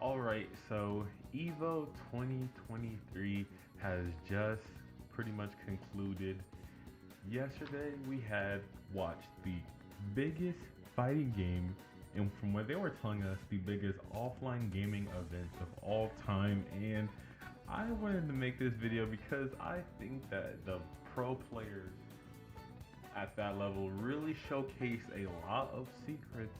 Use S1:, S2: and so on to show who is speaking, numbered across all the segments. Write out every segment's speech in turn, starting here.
S1: Alright, so EVO 2023 has just pretty much concluded. Yesterday we had watched the biggest fighting game, and from what they were telling us, the biggest offline gaming event of all time. And I wanted to make this video because I think that the pro players at that level really showcase a lot of secrets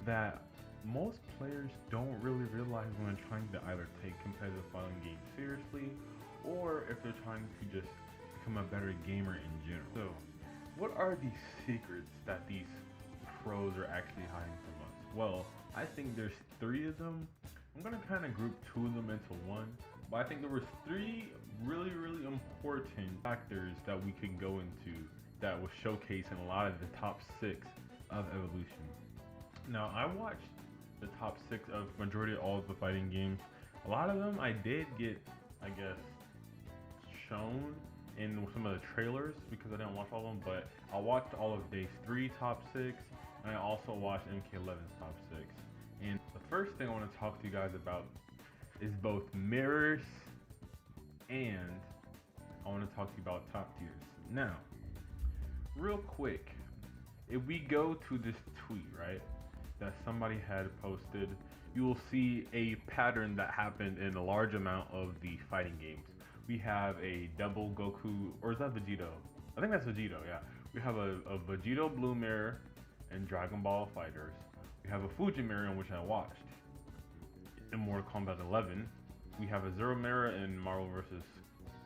S1: that most players don't really realize when they're trying to either take competitive fighting games seriously or if they're trying to just become a better gamer in general. So, what are the secrets that these pros are actually hiding from us? Well, I think there's three of them. I'm gonna kind of group two of them into one, but I think there was three really important factors that we can go into that was showcased in a lot of the top six of Evolution. Now, I watched the top six of majority of all of the fighting games. A lot of them I did get, I guess, shown in some of the trailers because I didn't watch all of them, but I watched all of Days 3 top six, and I also watched MK11's top six. And the first thing I want to talk to you guys about is both mirrors, and I want to talk to you about top tiers. Now, real quick, if we go to this tweet, right, that somebody had posted, you will see a pattern that happened in a large amount of the fighting games. We have a double Goku, or is that Vegito? I think that's Vegito, yeah. We have a Vegito Blue mirror in Dragon Ball Fighters. We have a Fujin mirror in which I watched in Mortal Kombat 11. We have a Zero mirror in Marvel vs.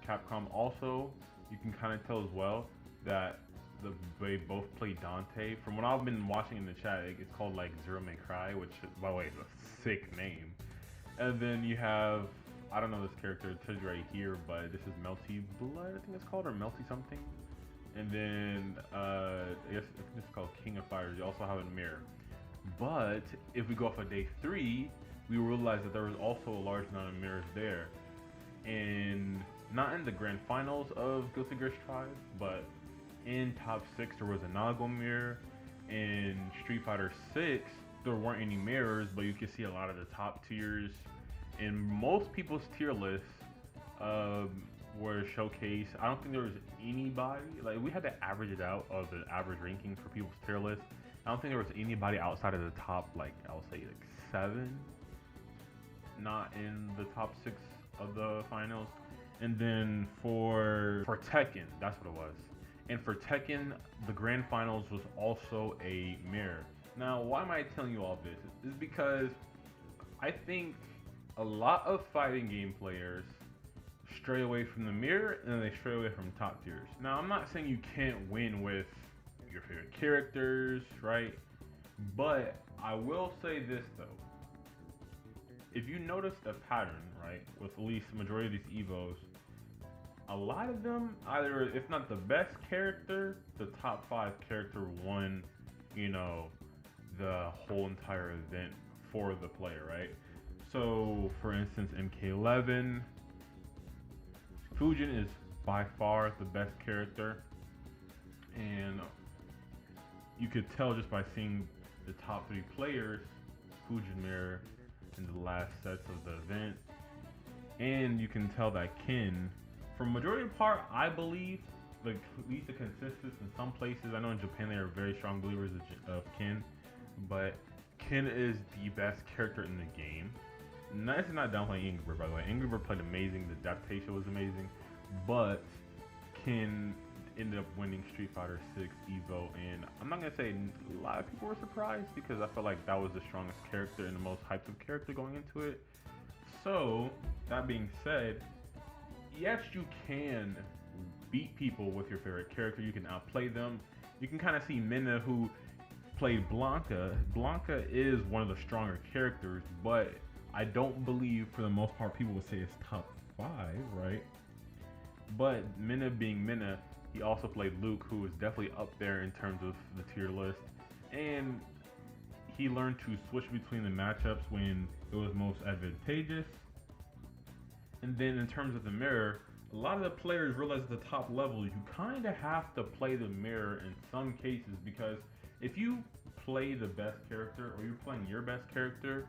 S1: Capcom. Also, you can kind of tell as well that they both play Dante. From what I've been watching in the chat, it's called like Zero May Cry, which by the way is a sick name. And then you have, I don't know this character, it says right here, but this is Melty Blood, I think it's called, or Melty something. And then I think it's called King of Fighters. You also have a mirror. But if we go off of day 3, we realize that there was also a large amount of mirrors there. And not in the grand finals of Guilty Gear Strive, but in top 6 there was a Nago mirror. In Street Fighter 6 there weren't any mirrors, but you can see a lot of the top tiers. In most people's tier lists were showcased. I don't think there was anybody, like we had to average it out of the average rankings for people's tier list. I don't think there was anybody outside of the top, like I'll say like 7, not in the top 6 of the finals. And then for Tekken, that's what it was. And for Tekken, the grand finals was also a mirror. Now, why am I telling you all this? Is because I think a lot of fighting game players stray away from the mirror and they stray away from top tiers. Now, I'm not saying you can't win with your favorite characters, right? But I will say this though. If you notice a pattern, right, with at least the majority of these EVOs, a lot of them, either if not the best character, the top 5 character won, you know, the whole entire event for the player, right? So, for instance, MK11, Fujin is by far the best character, and you could tell just by seeing the top 3 players, Fujin mirror, in the last sets of the event. And you can tell that Ken, for majority of part, I believe, like at least the consensus in some places, I know in Japan they are very strong believers of Ken, but Ken is the best character in the game. This is not downplaying Ingrid, by the way. Ingrid played amazing, the adaptation was amazing, but Ken ended up winning Street Fighter 6 EVO, and I'm not gonna say a lot of people were surprised because I felt like that was the strongest character and the most hyped up character going into it. So, that being said, yes, you can beat people with your favorite character. You can outplay them. You can kind of see Minna, who played Blanca. Blanca is one of the stronger characters, but I don't believe for the most part people would say it's top 5, right? But Minna being Minna, he also played Luke, who is definitely up there in terms of the tier list. And he learned to switch between the matchups when it was most advantageous. And then in terms of the mirror, a lot of the players realize at the top level, you kind of have to play the mirror in some cases, because if you play the best character or you're playing your best character,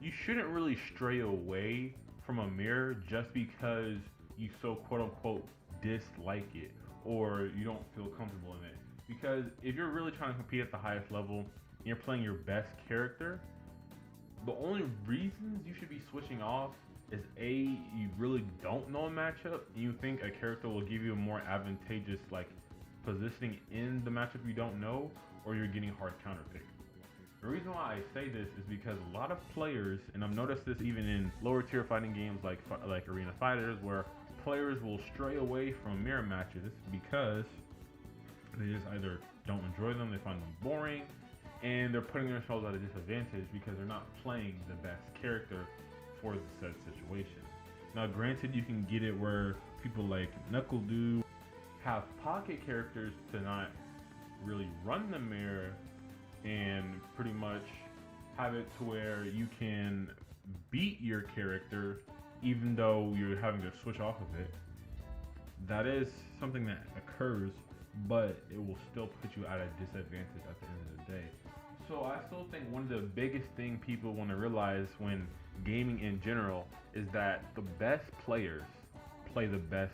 S1: you shouldn't really stray away from a mirror just because you so quote unquote dislike it or you don't feel comfortable in it. Because if you're really trying to compete at the highest level and you're playing your best character, the only reasons you should be switching off is A, you really don't know a matchup and you think a character will give you a more advantageous like positioning in the matchup you don't know, or you're getting hard counterpicked. The reason why I say this is because a lot of players, and I've noticed this even in lower tier fighting games like Arena Fighters, where players will stray away from mirror matches because they just either don't enjoy them, they find them boring, and they're putting themselves at a disadvantage because they're not playing the best character for the said situation. Now, granted, you can get it where people like NuckleDu have pocket characters to not really run the mirror and pretty much have it to where you can beat your character even though you're having to switch off of it. That is something that occurs, but it will still put you at a disadvantage at the end of the day. So I still think one of the biggest thing people want to realize when gaming in general is that the best players play the best,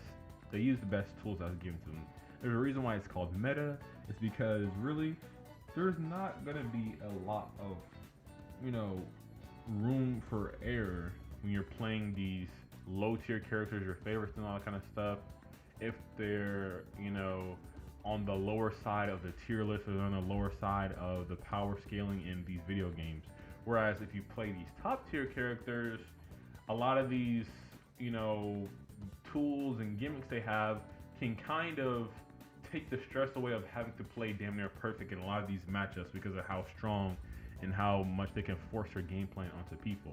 S1: they use the best tools that are given to them. There's a reason why it's called meta. It's because really there's not gonna be a lot of, room for error when you're playing these low tier characters, your favorites and all that kind of stuff. If they're, on the lower side of the tier list or on the lower side of the power scaling in these video games. Whereas if you play these top tier characters, a lot of these, tools and gimmicks they have can kind of take the stress away of having to play damn near perfect in a lot of these matchups because of how strong and how much they can force their game plan onto people.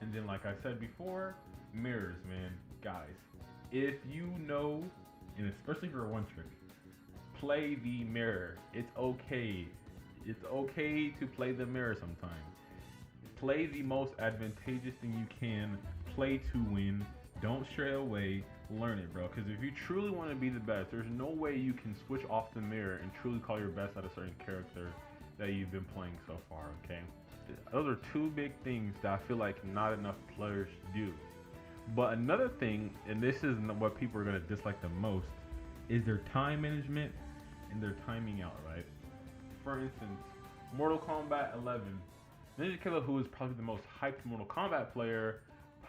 S1: And then, like I said before, mirrors, man. Guys, if you know, and especially if you're one trick, play the mirror. It's okay. It's okay to play the mirror sometimes. Play the most advantageous thing you can. Play to win. Don't stray away. Learn it, bro. Because if you truly want to be the best, there's no way you can switch off the mirror and truly call your best at a certain character that you've been playing so far, okay? Those are two big things that I feel like not enough players do. But another thing, and this is what people are going to dislike the most, is their time management and their timing out, right? For instance, Mortal Kombat 11. Ninja Killer, who is probably the most hyped Mortal Kombat player,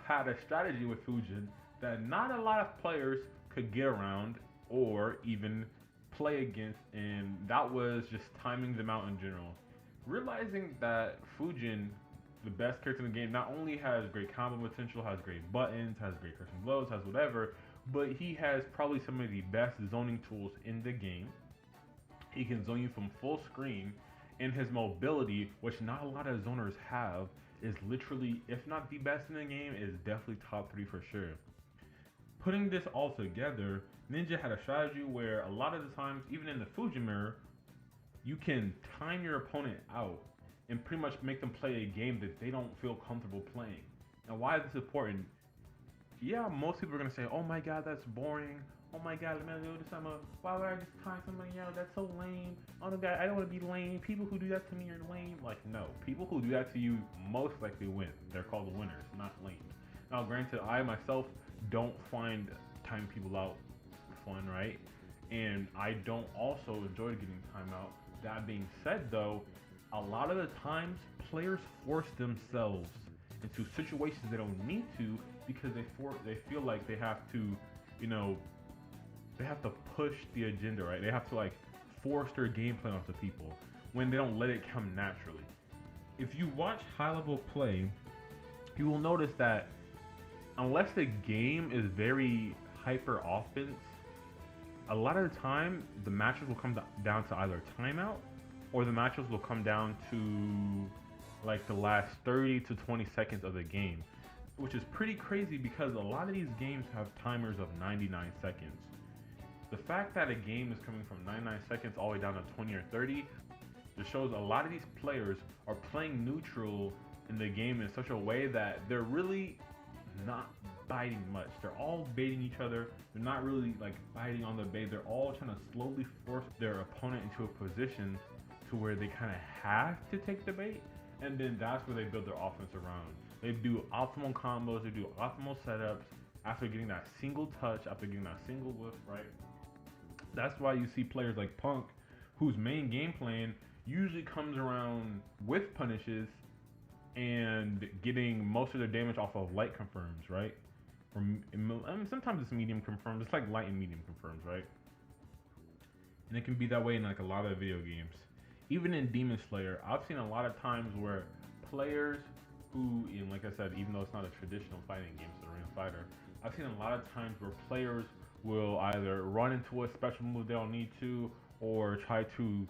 S1: had a strategy with Fujin that not a lot of players could get around or even play against, and that was just timing them out in general. Realizing that Fujin, the best character in the game, not only has great combo potential, has great buttons, has great crushing blows, has whatever, but he has probably some of the best zoning tools in the game. He can zone you from full screen, and his mobility, which not a lot of zoners have, is literally, if not the best in the game, is definitely top 3 for sure. Putting this all together, Ninja had a strategy where a lot of the times, even in the Fujin mirror, you can time your opponent out and pretty much make them play a game that they don't feel comfortable playing. Now, why is this important? Yeah, most people are going to say, oh my god, that's boring. Oh my god, let me do this. Why would I just time somebody out? That's so lame. Oh no, god, I don't want to be lame. People who do that to me are lame. Like, no. People who do that to you most likely win. They're called winners, not lame. Now, granted, I myself don't find timing people out fun, right? And I don't also enjoy getting time out. That being said, though, a lot of the times players force themselves into situations they don't need to because they feel like they have to, they have to push the agenda, right? They have to force their game plan onto people when they don't let it come naturally. If you watch high level play, you will notice that unless the game is very hyper offense, a lot of the time the matches will come down to either timeout or the matches will come down to the last 30 to 20 seconds of the game, which is pretty crazy because a lot of these games have timers of 99 seconds. The fact that a game is coming from 99 seconds all the way down to 20 or 30 just shows a lot of these players are playing neutral in the game in such a way that they're really not biting much. They're all baiting each other. They're not really biting on the bait. They're all trying to slowly force their opponent into a position to where they kind of have to take the bait. and then that's where they build their offense around. They do optimal combos, they do optimal setups after getting that single touch, after getting that single whiff, right? That's why you see players like Punk, whose main game plan usually comes around with punishes and getting most of their damage off of light confirms, right? Or sometimes it's medium confirms. It's like light and medium confirms, right? And it can be that way in like a lot of video games. Even in Demon Slayer, I've seen a lot of times where players who, and like I said, even though it's not a traditional fighting game, it's a ring fighter, I've seen a lot of times where players will either run into a special move they don't need to, or try to,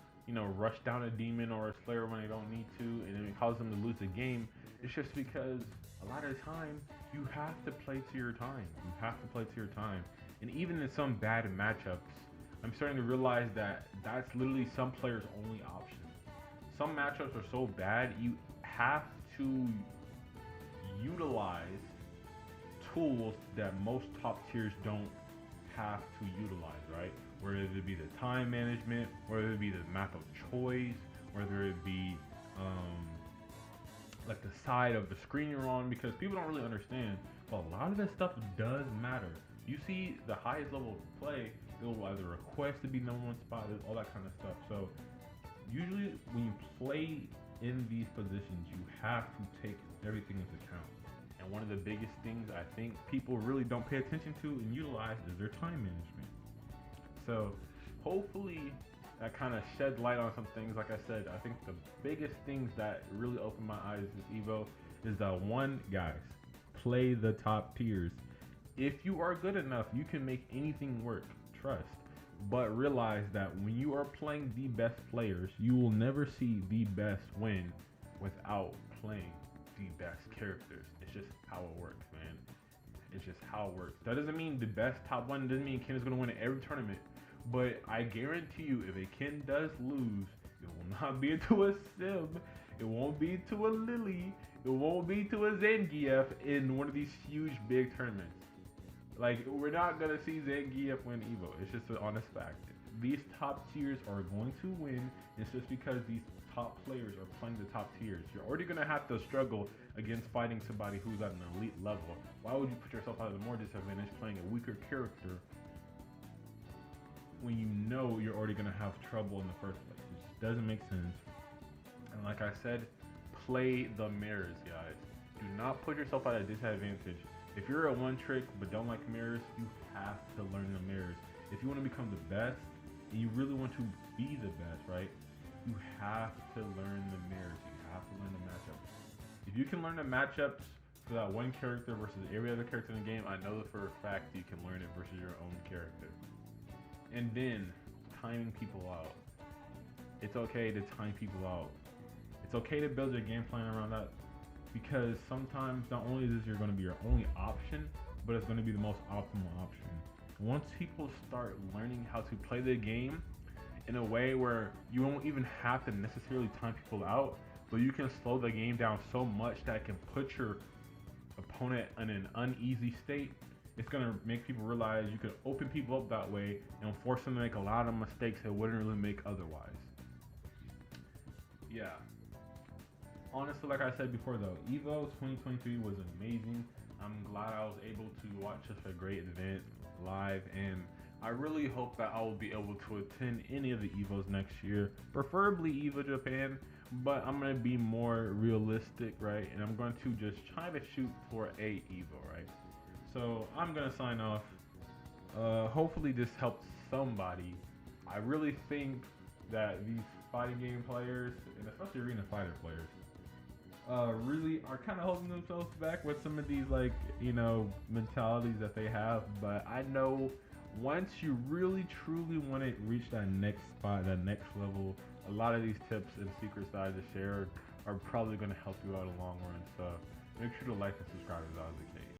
S1: rush down a demon or a slayer when they don't need to, and it causes them to lose the game. It's just because a lot of the time you have to play to your time. You have to play to your time. And even in some bad matchups, I'm starting to realize that that's literally some players' only option. Some matchups are so bad, you have to utilize tools that most top tiers don't have to utilize, right? Whether it be the time management, whether it be the map of choice, whether it be like the side of the screen you're on, because people don't really understand, but a lot of this stuff does matter. You see the highest level of play, it will either request to be number one spot, all that kind of stuff. So usually when you play in these positions, you have to take everything into account. And one of the biggest things I think people really don't pay attention to and utilize is their time management. So hopefully that kind of sheds light on some things. Like I said, I think the biggest things that really opened my eyes this Evo is that one, guys, play the top tiers. If you are good enough, you can make anything work, trust. But realize that when you are playing the best players, you will never see the best win without playing the best characters. It's just how it works, man. It's just how it works. That doesn't mean the best top one, doesn't mean Ken is going to win at every tournament. But I guarantee you, if a Ken does lose, it will not be to a Sim. It won't be to a Lily. It won't be to a Zangief in one of these huge big tournaments. Like, we're not going to see Zangief win Evo. It's just an honest fact. These top tiers are going to win. It's just because these top players are playing the top tiers. You're already going to have to struggle against fighting somebody who's at an elite level. Why would you put yourself at a more disadvantage playing a weaker character when you know you're already going to have trouble in the first place? It just doesn't make sense. And like I said, play the mirrors, guys. Do not put yourself at a disadvantage. If you're a one trick but don't like mirrors, you have to learn the mirrors. If you want to become the best, and you really want to be the best, right? You have to learn the mirrors. You have to learn the matchups. If you can learn the matchups for that one character versus every other character in the game, I know that for a fact you can learn it versus your own character. And then, timing people out. It's okay to time people out. It's okay to build your game plan around that, because sometimes not only is this going to be your only option, but it's going to be the most optimal option. Once people start learning how to play the game in a way where you won't even have to necessarily time people out, but you can slow the game down so much that it can put your opponent in an uneasy state, it's going to make people realize you can open people up that way and force them to make a lot of mistakes they wouldn't really make otherwise. Yeah. Honestly, like I said before though, EVO 2023 was amazing. I'm glad I was able to watch such a great event live, and I really hope that I will be able to attend any of the EVOs next year, preferably EVO Japan, but I'm going to be more realistic, right? And I'm going to just try to shoot for a EVO, right? So I'm going to sign off. Hopefully this helps somebody. I really think that these fighting game players, and especially arena fighter players, really are kind of holding themselves back with some of these, like, mentalities that they have. But I know once you really truly want to reach that next spot, that next level, a lot of these tips and secrets that I just shared are probably going to help you out in the long run. So make sure to like and subscribe as always the case.